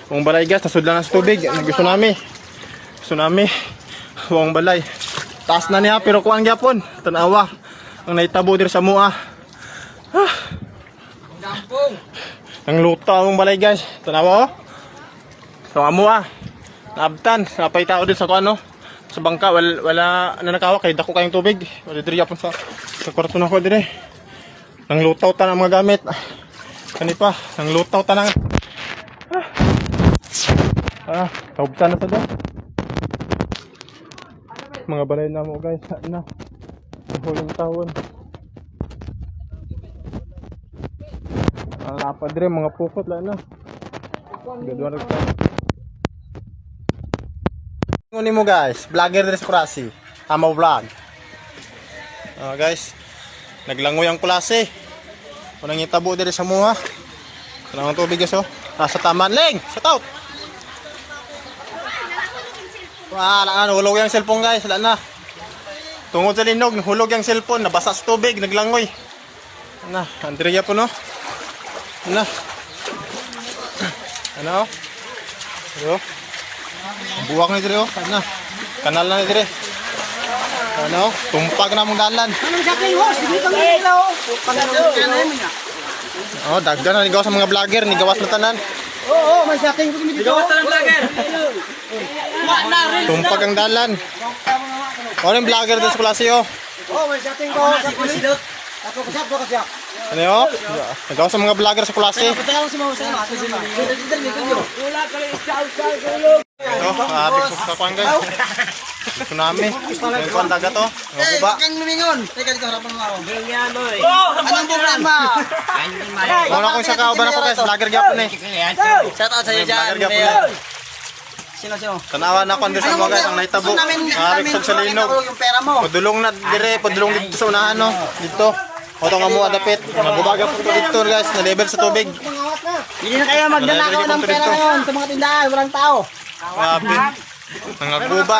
Buong balay guys, nasudlan na sa tubig. Nag-tsunami. Tsunami. Buong balay. Taas na niya pero kuang gyapon. Tanawa. Ang naitabo diri sa mua. Ang luta ang balay guys. Tanawa oh. So mua. Naabtan. Napay tao din sa kuano. Sa bangka wala nanakawa kay dako kayong tubig. Wala diri yapon sa kwarto na ko dire. Nang lutaw ta ng mga gamit. Kani pa, nang lutaw ta nang taubsan na sa doon. Mga balay na mo guys, na. Huling taon. Ang lapad rin, mga pukot lang na. Gadwa na ka. Nguni mo guys, vlogger din sa klase. Amaw vlog. Guys, naglangoy ang klase. Unang itabo din sa muha. Kanang tubig guys oh. Nasa taman. Ling! Shout out! Hulog yung cellphone guys, wala na. Tungod sa linog, hulog yung cellphone, nabasa sa tubig, naglangoy. Andrea po no. Ano? Ano? Buwak na dire oh. Kanal na dire. Ano? Tumpag na mong dalan. Oh, dagdan na nigawas sa mga vlogger, nigawas na tanan. Oo, may setting ko dito. Gawas na ng vlogger. Tumpag ang dalan. Ano yung vlogger din sa klase oh? Oo, may setting ko. Ako kasya. Ano yun? Nagawa sa mga vlogger sa klase. Patayaw si Mama sa mga. Wala ka rin chow. Ito, sabi ko sa kwan guys. Tsunami. Yung kwan dagat to. Ang kuba. Kang lumingon. Teka dito, harapan mo ako. Ganyan oy. Anong problema? Wala ko isa kauban ako guys. Vlogger gyapon eh. Shout out sa iyo dyan. Vlogger gyapon eh. Sino? Tanawa na kwan din sa mga guys. Ang naitabo. Nakarik sa linog. Yung pera mo. Padulong na dire. Padulong dito sa unahan no. Dito. Oto nga mo adapit. Magubaga po dito guys. Na level sa tubig. Hindi na kayo magdanakaw ng pera ngayon sa mga tindahan. Walang tao. Grabe. Mga guba.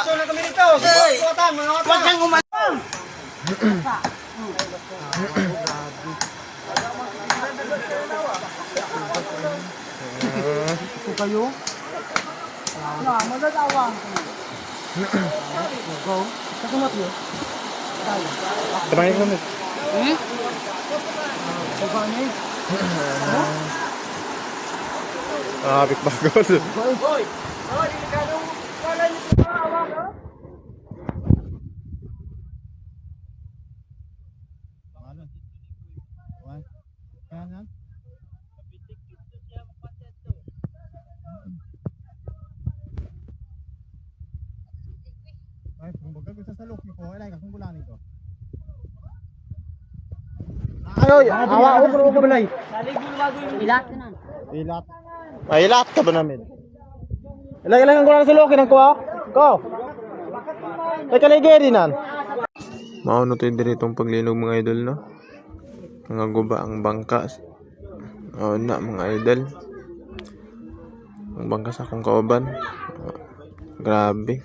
Huwag kang umalang. Ito kayo? Wala, magagawang. Go. Kasunod yun. Tamayin ko na. Big bagol. Ay, kung baga gusto sa look ko, ay kung bulanin ko. Ay, awa ko balay. Ilat na. Ilat. Ay, ilat ka ba namin? Ilang ang kulang sa loki ng kuha? Ko. Ay, kaligay dinan. Mauno tayo dito itong paglinog mga idol, no? Mga guba ang bangkas. O na, mga idol. Ang bangkas akong kauban. Grabe.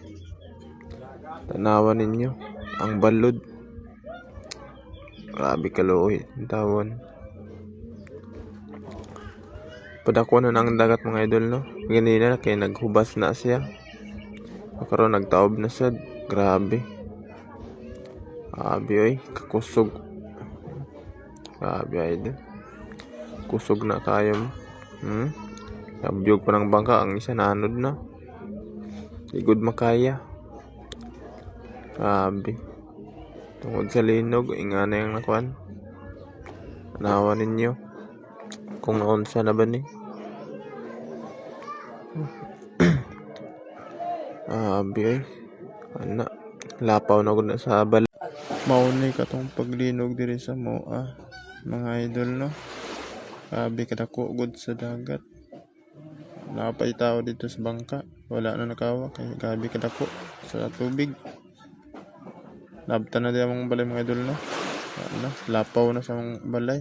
Tanawan ninyo. Ang balod. Grabe kaluoy. Tawon. Padako na ng dagat mga idol, no? Ganina kaya naghubas na siya. Karon nagtaob na siya. Grabe. Grabe oy, kakusog. Grabe idol. Kusog na tayo. Nabiyog pa ng bangka, ang isa nanod na. Ligod makaya. Grabe. Tungod sa linog, ingana yung nakuan. Anawa ninyo. Kung naunsa na ba ni? Abi ay. Ana. Lapaw na ko na sa bal. Maunay ka tong paglinog diri sa moa. Mga idol no. Abi kadako gud sa dagat. Napay tao dito sa bangka. Wala na nakawa. Kaya gabi kadako sa tubig. Nabta na di ang balay mga idol no. Ano, lapaw na sa mga balay.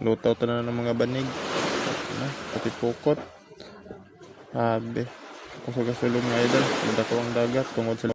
Lutaw ta na ng mga banig. Ano, pati pukot. Abe. Kusog-sulog mga idol. Madako ang dagat tungod sa